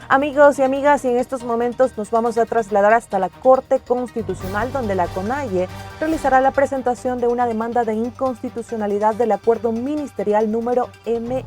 Amigos y amigas, y en estos momentos nos vamos a trasladar hasta la Corte Constitucional, donde la CONAIE realizará la presentación de una demanda de inconstitucionalidad del acuerdo ministerial número MEM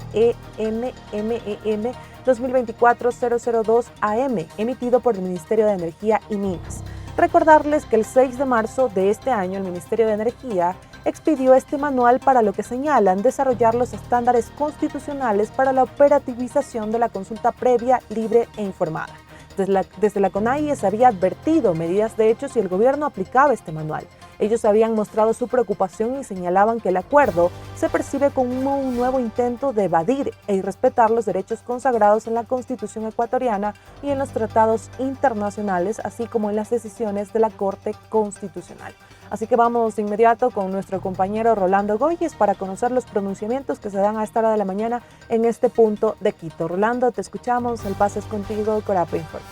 2024-002-AM, emitido por el Ministerio de Energía y Minas. Recordarles que el 6 de marzo de este año el Ministerio de Energía expidió este manual para lo que señalan desarrollar los estándares constitucionales para la operativización de la consulta previa, libre e informada. Desde la CONAIE se había advertido medidas de hecho si el gobierno aplicaba este manual. Ellos habían mostrado su preocupación y señalaban que el acuerdo se percibe como un nuevo intento de evadir e irrespetar los derechos consagrados en la Constitución ecuatoriana y en los tratados internacionales, así como en las decisiones de la Corte Constitucional. Así que vamos de inmediato con nuestro compañero Rolando Goyes para conocer los pronunciamientos que se dan a esta hora de la mañana en este punto de Quito. Rolando, te escuchamos, el pase es contigo, Corapa Informa.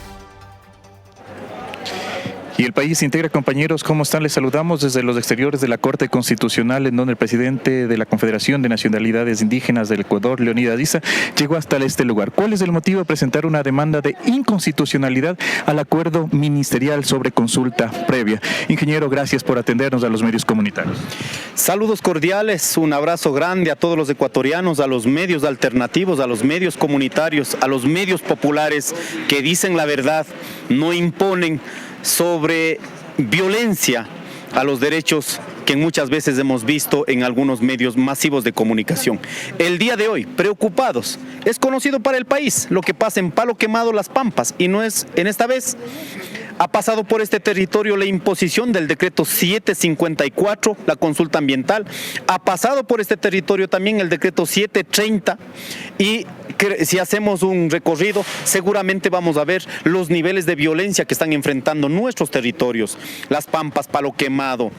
Y el país se integra, compañeros, ¿cómo están? Les saludamos desde los exteriores de la Corte Constitucional, en donde el presidente de la Confederación de Nacionalidades Indígenas del Ecuador, Leonidas Issa, llegó hasta este lugar. ¿Cuál es el motivo de presentar una demanda de inconstitucionalidad al acuerdo ministerial sobre consulta previa? Ingeniero, gracias por atendernos a los medios comunitarios. Saludos cordiales, un abrazo grande a todos los ecuatorianos, a los medios alternativos, a los medios comunitarios, a los medios populares que dicen la verdad, no imponen sobre violencia a los derechos que muchas veces hemos visto en algunos medios masivos de comunicación. El día de hoy, preocupados, es conocido para el país lo que pasa en Palo Quemado, Las Pampas, y no es en esta vez. Ha pasado por este territorio la imposición del decreto 754, la consulta ambiental. Ha pasado por este territorio también el decreto 730 y si hacemos un recorrido seguramente vamos a ver los niveles de violencia que están enfrentando nuestros territorios. Las Pampas, Palo Quemado,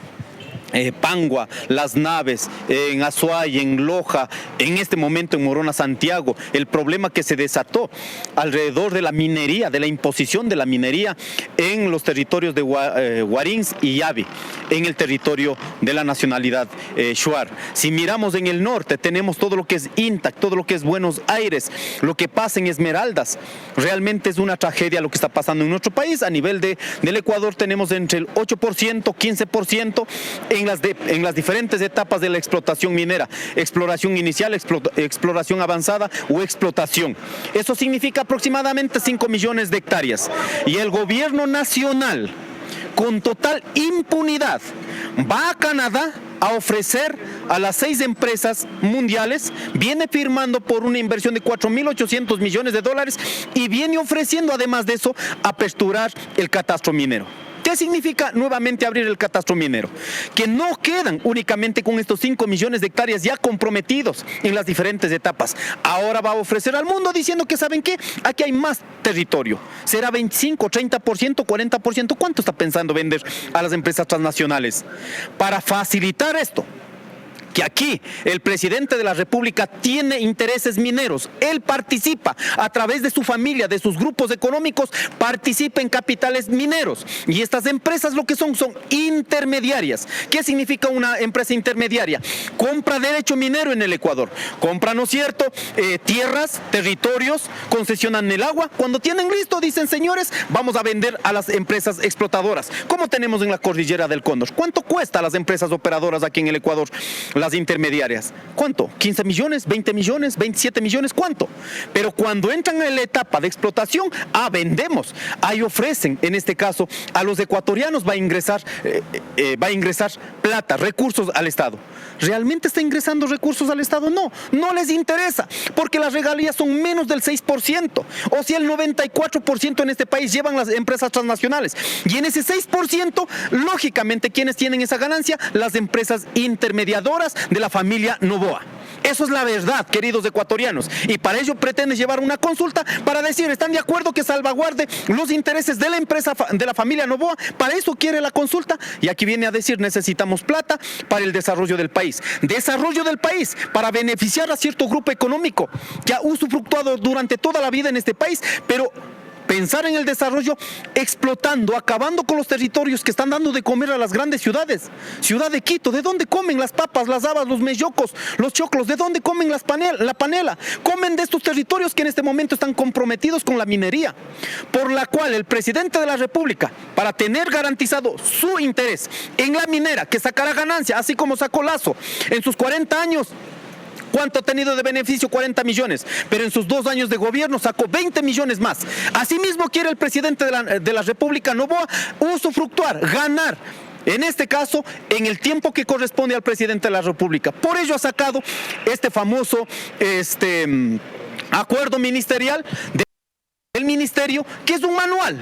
Pangua, Las Naves, en Azuay, en Loja, en este momento en Morona, Santiago, el problema que se desató alrededor de la minería, de la imposición de la minería en los territorios de Guarins y Yavi, en el territorio de la nacionalidad Shuar. Si miramos en el norte, tenemos todo lo que es Intac, todo lo que es Buenos Aires, lo que pasa en Esmeraldas. Realmente es una tragedia lo que está pasando en nuestro país. A nivel del Ecuador tenemos entre el 8%, 15%, en las diferentes etapas de la explotación minera, exploración inicial, exploración avanzada o explotación. Eso significa aproximadamente 5 millones de hectáreas. Y el gobierno nacional, con total impunidad, va a Canadá a ofrecer a las 6 empresas mundiales, viene firmando por una inversión de 4.800 millones de dólares y viene ofreciendo además de eso aperturar el catastro minero. ¿Qué significa nuevamente abrir el catastro minero? Que no quedan únicamente con estos 5 millones de hectáreas ya comprometidos en las diferentes etapas. Ahora va a ofrecer al mundo diciendo que, ¿saben qué? Aquí hay más territorio. ¿Será 25, 30%, 40%? ¿Cuánto está pensando vender a las empresas transnacionales? Para facilitar esto, que aquí el presidente de la República tiene intereses mineros, él participa a través de su familia, de sus grupos económicos, participa en capitales mineros y estas empresas lo que son intermediarias. ¿Qué significa una empresa intermediaria? Compra derecho minero en el Ecuador, compra, ¿no es cierto?, tierras, territorios, concesionan el agua, cuando tienen listo dicen, señores, vamos a vender a las empresas explotadoras, como tenemos en la cordillera del Cóndor. ¿Cuánto cuesta a las empresas operadoras aquí en el Ecuador? Las intermediarias. ¿Cuánto? ¿15 millones? ¿20 millones? ¿27 millones? ¿Cuánto? Pero cuando entran en la etapa de explotación, vendemos. Ahí ofrecen, en este caso, a los ecuatorianos va a ingresar plata, recursos al Estado. ¿Realmente está ingresando recursos al Estado? No, no les interesa, porque las regalías son menos del 6%, o si el 94% en este país llevan las empresas transnacionales, y en ese 6%, lógicamente, ¿quiénes tienen esa ganancia? Las empresas intermediadoras de la familia Noboa. Eso es la verdad, queridos ecuatorianos, y para ello pretende llevar una consulta para decir, ¿están de acuerdo que salvaguarde los intereses de la empresa, de la familia Noboa? Para eso quiere la consulta, y aquí viene a decir, necesitamos plata para el desarrollo del país. Desarrollo del país para beneficiar a cierto grupo económico que ha usufructuado durante toda la vida en este país, pero pensar en el desarrollo explotando, acabando con los territorios que están dando de comer a las grandes ciudades. Ciudad de Quito, ¿de dónde comen las papas, las habas, los mellocos, los choclos? ¿De dónde comen la panela? Comen de estos territorios que en este momento están comprometidos con la minería, por la cual el presidente de la República, para tener garantizado su interés en la minera, que sacará ganancia, así como sacó Lazo en sus 40 años, ¿cuánto ha tenido de beneficio? 40 millones. Pero en sus 2 años de gobierno sacó 20 millones más. Asimismo quiere el presidente de la República Noboa usufructuar, ganar, en este caso, en el tiempo que corresponde al presidente de la República. Por ello ha sacado este famoso acuerdo ministerial del ministerio, que es un manual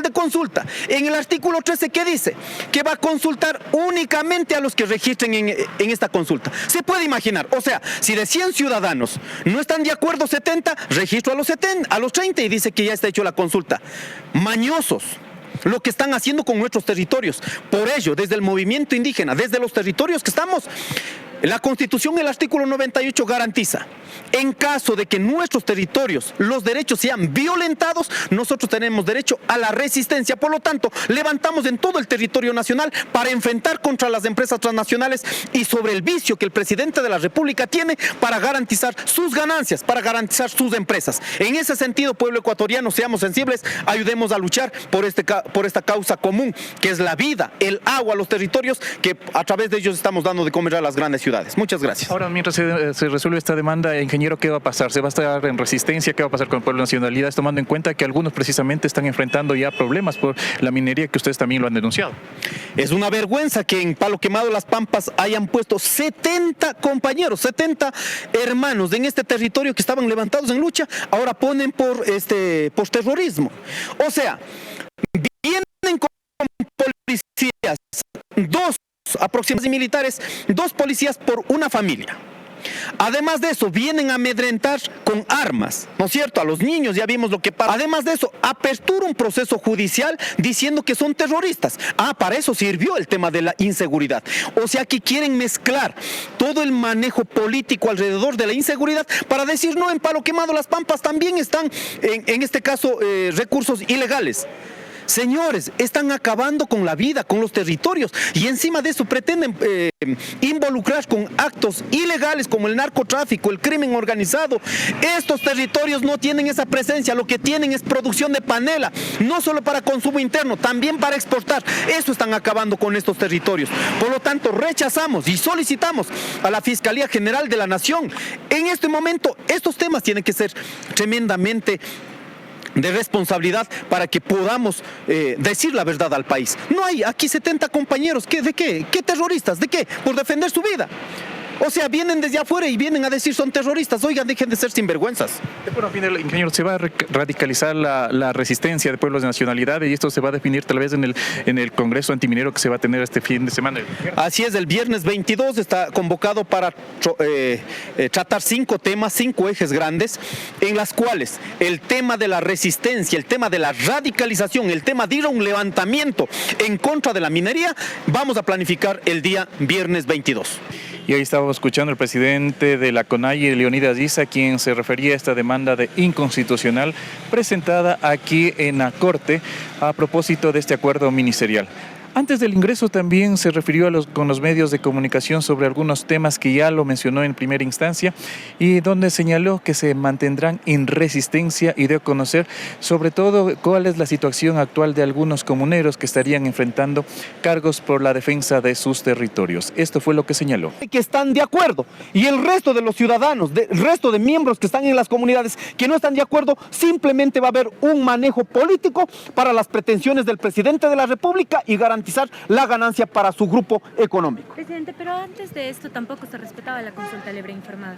de consulta. En el artículo 13, ¿qué dice? Que va a consultar únicamente a los que registren en esta consulta. Se puede imaginar, o sea, si de 100 ciudadanos no están de acuerdo 70, registro a los 30 y dice que ya está hecho la consulta. Mañosos lo que están haciendo con nuestros territorios. Por ello, desde el movimiento indígena, desde los territorios que estamos, la Constitución, el artículo 98 garantiza, en caso de que nuestros territorios, los derechos sean violentados, nosotros tenemos derecho a la resistencia. Por lo tanto, levantamos en todo el territorio nacional para enfrentar contra las empresas transnacionales y sobre el vicio que el presidente de la República tiene para garantizar sus ganancias, para garantizar sus empresas. En ese sentido, pueblo ecuatoriano, seamos sensibles, ayudemos a luchar por esta causa común, que es la vida, el agua, los territorios, que a través de ellos estamos dando de comer a las grandes ciudades. Muchas gracias. Ahora, mientras se resuelve esta demanda, ingeniero, ¿qué va a pasar? ¿Se va a estar en resistencia? ¿Qué va a pasar con el pueblo de nacionalidades, tomando en cuenta que algunos precisamente están enfrentando ya problemas por la minería, que ustedes también lo han denunciado? Es una vergüenza que en Palo Quemado, Las Pampas, hayan puesto 70 compañeros, 70 hermanos en este territorio que estaban levantados en lucha, ahora ponen por terrorismo. O sea, vienen con policías, 2 aproximadamente militares, 2 policías por una familia. Además de eso, vienen a amedrentar con armas, ¿no es cierto?, a los niños. Ya vimos lo que pasa. Además de eso, apertura un proceso judicial diciendo que son terroristas. Para eso sirvió el tema de la inseguridad. O sea que quieren mezclar todo el manejo político alrededor de la inseguridad para decir, no, en Palo Quemado, Las Pampas también están, en este caso, recursos ilegales. Señores, están acabando con la vida, con los territorios, y encima de eso pretenden involucrar con actos ilegales como el narcotráfico, el crimen organizado. Estos territorios no tienen esa presencia, lo que tienen es producción de panela, no solo para consumo interno, también para exportar. Eso están acabando con estos territorios. Por lo tanto, rechazamos y solicitamos a la Fiscalía General de la Nación, en este momento, estos temas tienen que ser tremendamente de responsabilidad para que podamos decir la verdad al país. No hay aquí 70 compañeros, ¿de qué? ¿Qué terroristas? ¿De qué? Por defender su vida. O sea, vienen desde afuera y vienen a decir son terroristas. Oigan, dejen de ser sinvergüenzas. Bueno, ingeniero, se va a radicalizar la resistencia de pueblos de nacionalidades, y esto se va a definir tal vez en el Congreso Antiminero que se va a tener este fin de semana. Así es, el viernes 22 está convocado para tratar 5 temas, 5 ejes grandes, en las cuales el tema de la resistencia, el tema de la radicalización, el tema de ir a un levantamiento en contra de la minería, vamos a planificar el día viernes 22. Y ahí estábamos escuchando al presidente de la CONAIE, Leonidas Issa, quien se refería a esta demanda de inconstitucional presentada aquí en la Corte a propósito de este acuerdo ministerial. Antes del ingreso también se refirió con los medios de comunicación sobre algunos temas que ya lo mencionó en primera instancia, y donde señaló que se mantendrán en resistencia y dio a conocer sobre todo cuál es la situación actual de algunos comuneros que estarían enfrentando cargos por la defensa de sus territorios. Esto fue lo que señaló. Que están de acuerdo, y el resto de los ciudadanos, el resto de miembros que están en las comunidades que no están de acuerdo, simplemente va a haber un manejo político para las pretensiones del presidente de la República y garantizar la ganancia para su grupo económico. Presidente, pero antes de esto tampoco se respetaba la consulta libre e informada.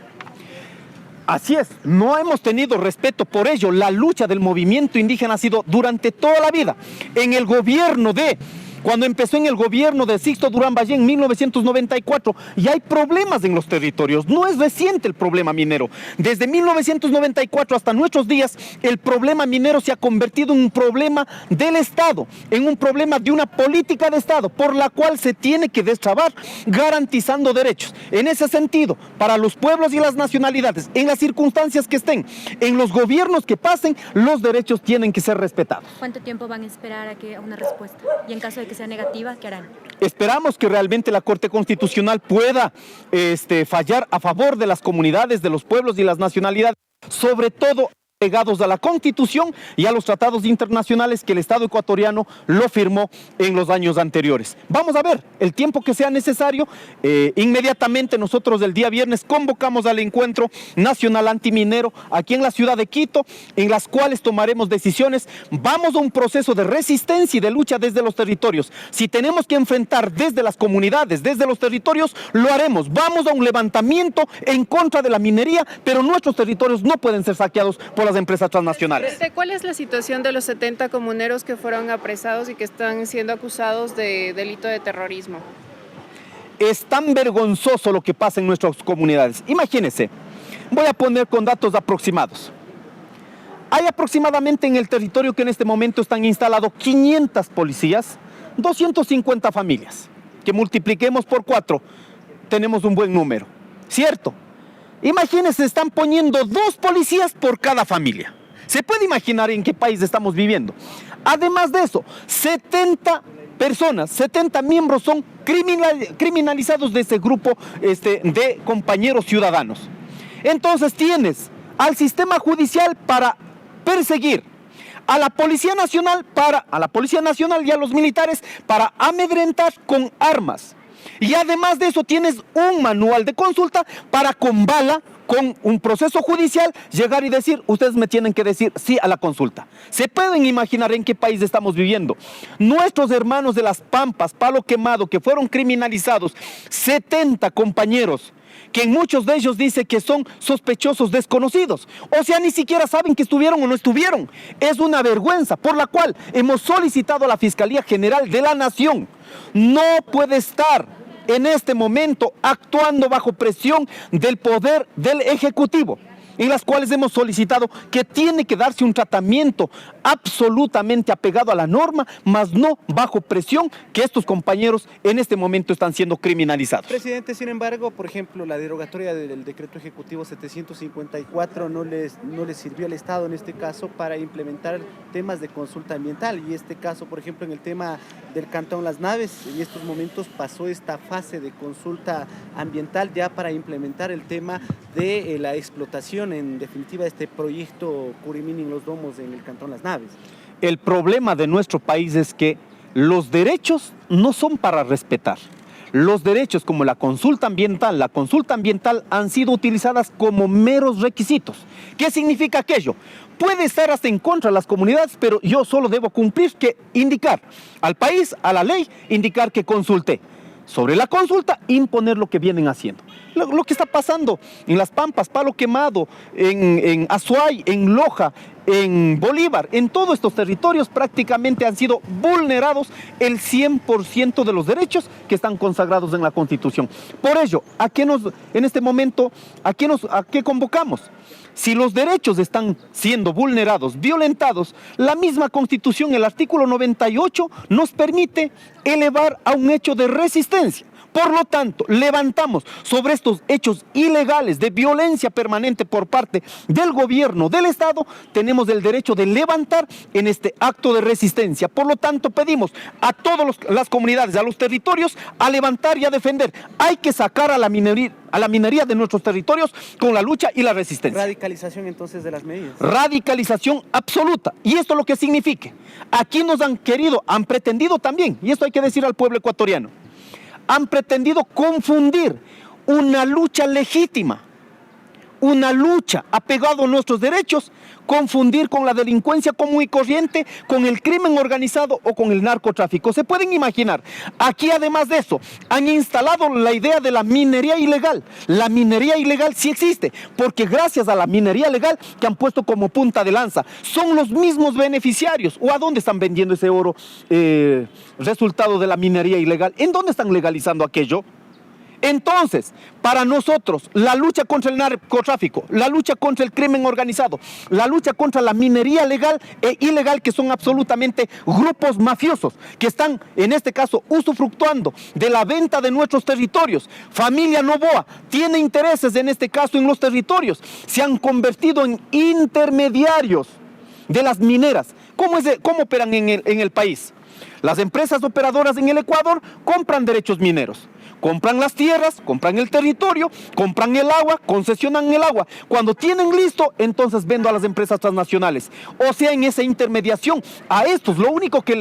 Así es, no hemos tenido respeto. Por ello, la lucha del movimiento indígena ha sido durante toda la vida. En el gobierno de cuando empezó en el gobierno de Sixto Durán Ballén en 1994, y hay problemas en los territorios. No es reciente el problema minero. Desde 1994 hasta nuestros días, el problema minero se ha convertido en un problema del Estado, en un problema de una política de Estado, por la cual se tiene que destrabar garantizando derechos. En ese sentido, para los pueblos y las nacionalidades, en las circunstancias que estén, en los gobiernos que pasen, los derechos tienen que ser respetados. ¿Cuánto tiempo van a esperar a una respuesta? Y en caso de que sea negativa, ¿qué harán? Esperamos que realmente la Corte Constitucional pueda fallar a favor de las comunidades, de los pueblos y las nacionalidades, sobre todo pegados a la Constitución y a los tratados internacionales que el Estado ecuatoriano lo firmó en los años anteriores. Vamos a ver, el tiempo que sea necesario. Inmediatamente nosotros el día viernes convocamos al encuentro nacional antiminero aquí en la ciudad de Quito, en las cuales tomaremos decisiones. Vamos a un proceso de resistencia y de lucha desde los territorios. Si tenemos que enfrentar desde las comunidades, desde los territorios, lo haremos. Vamos a un levantamiento en contra de la minería, pero nuestros territorios no pueden ser saqueados por las empresas transnacionales. ¿Cuál es la situación de los 70 comuneros que fueron apresados y que están siendo acusados de delito de terrorismo? Es tan vergonzoso lo que pasa en nuestras comunidades. Imagínense, voy a poner con datos aproximados. Hay aproximadamente en el territorio que en este momento están instalados 500 policías, 250 familias. Que multipliquemos por 4, tenemos un buen número, ¿cierto? Imagínense, están poniendo 2 policías por cada familia. ¿Se puede imaginar en qué país estamos viviendo? Además de eso, 70 personas, 70 miembros son criminalizados de ese grupo de compañeros ciudadanos. Entonces tienes al sistema judicial para perseguir, a la Policía Nacional y a los militares para amedrentar con armas. Y además de eso tienes un manual de consulta para con bala, con un proceso judicial, llegar y decir, ustedes me tienen que decir sí a la consulta. ¿Se pueden imaginar en qué país estamos viviendo? Nuestros hermanos de Las Pampas, Palo Quemado, que fueron criminalizados, 70 compañeros, que en muchos de ellos dice que son sospechosos desconocidos. O sea, ni siquiera saben que estuvieron o no estuvieron. Es una vergüenza por la cual hemos solicitado a la Fiscalía General de la Nación. No puede estar en este momento actuando bajo presión del poder del Ejecutivo, en las cuales hemos solicitado que tiene que darse un tratamiento absolutamente apegado a la norma, más no bajo presión que estos compañeros en este momento están siendo criminalizados. Presidente, sin embargo, por ejemplo, la derogatoria del decreto ejecutivo 754 no le sirvió al Estado en este caso para implementar temas de consulta ambiental, y este caso, por ejemplo, en el tema del Cantón Las Naves, en estos momentos pasó esta fase de consulta ambiental ya para implementar el tema de la explotación, en definitiva, de este proyecto Curimini en los Domos en el Cantón Las Naves. El problema de nuestro país es que los derechos no son para respetar. Los derechos como la consulta ambiental han sido utilizadas como meros requisitos. ¿Qué significa aquello? Puede estar hasta en contra de las comunidades, pero yo solo debo cumplir que indicar al país, a la ley, indicar que consulté. Sobre la consulta, imponer lo que vienen haciendo. Lo que está pasando en Las Pampas, Palo Quemado, en Azuay, en Loja, en Bolívar, en todos estos territorios prácticamente han sido vulnerados el 100% de los derechos que están consagrados en la Constitución. Por ello, en este momento, ¿a qué convocamos? Si los derechos están siendo vulnerados, violentados, la misma Constitución, el artículo 98, nos permite elevar a un hecho de resistencia. Por lo tanto, levantamos sobre estos hechos ilegales de violencia permanente por parte del gobierno del Estado, tenemos el derecho de levantar en este acto de resistencia. Por lo tanto, pedimos a todas las comunidades, a los territorios, a levantar y a defender. Hay que sacar a la minería de nuestros territorios con la lucha y la resistencia. Radicalización entonces de las medidas. Radicalización absoluta. Y esto es lo que significa. Aquí nos han pretendido también, y esto hay que decir al pueblo ecuatoriano, han pretendido confundir una lucha legítima una lucha apegado a nuestros derechos, confundir con la delincuencia común y corriente, con el crimen organizado o con el narcotráfico. Se pueden imaginar, aquí además de eso, han instalado la idea de la minería ilegal. La minería ilegal sí existe, porque gracias a la minería legal que han puesto como punta de lanza, son los mismos beneficiarios. ¿O a dónde están vendiendo ese oro resultado de la minería ilegal? ¿En dónde están legalizando aquello? Entonces, para nosotros, la lucha contra el narcotráfico, la lucha contra el crimen organizado, la lucha contra la minería legal e ilegal, que son absolutamente grupos mafiosos, que están, en este caso, usufructuando de la venta de nuestros territorios. Familia Noboa tiene intereses, en este caso, en los territorios. Se han convertido en intermediarios de las mineras. ¿Cómo operan en el país? Las empresas operadoras en el Ecuador compran derechos mineros. Compran las tierras, compran el territorio, compran el agua, concesionan el agua. Cuando tienen listo, entonces vendo a las empresas transnacionales. O sea, en esa intermediación, a estos lo único que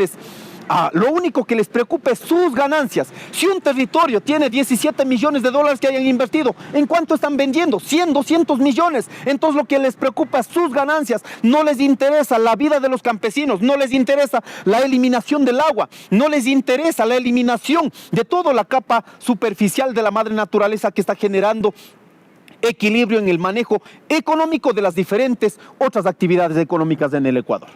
les preocupa es sus ganancias. Si un territorio tiene 17 millones de dólares que hayan invertido, ¿en cuánto están vendiendo? 100, 200 millones. Entonces lo que les preocupa es sus ganancias. No les interesa la vida de los campesinos, no les interesa la eliminación del agua, no les interesa la eliminación de toda la capa superficial de la madre naturaleza que está generando equilibrio en el manejo económico de las diferentes otras actividades económicas en el Ecuador.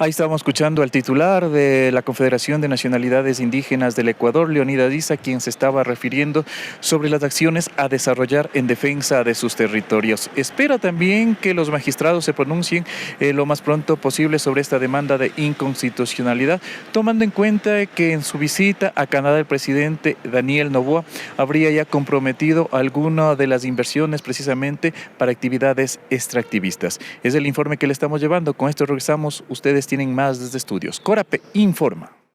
Ahí estábamos escuchando al titular de la Confederación de Nacionalidades Indígenas del Ecuador, Leonidas Issa, quien se estaba refiriendo sobre las acciones a desarrollar en defensa de sus territorios. Espera también que los magistrados se pronuncien lo más pronto posible sobre esta demanda de inconstitucionalidad, tomando en cuenta que en su visita a Canadá el presidente Daniel Noboa habría ya comprometido alguna de las inversiones precisamente para actividades extractivistas. Es el informe que le estamos llevando. Con esto regresamos. Ustedes tienen más desde Estudios. Corape informa.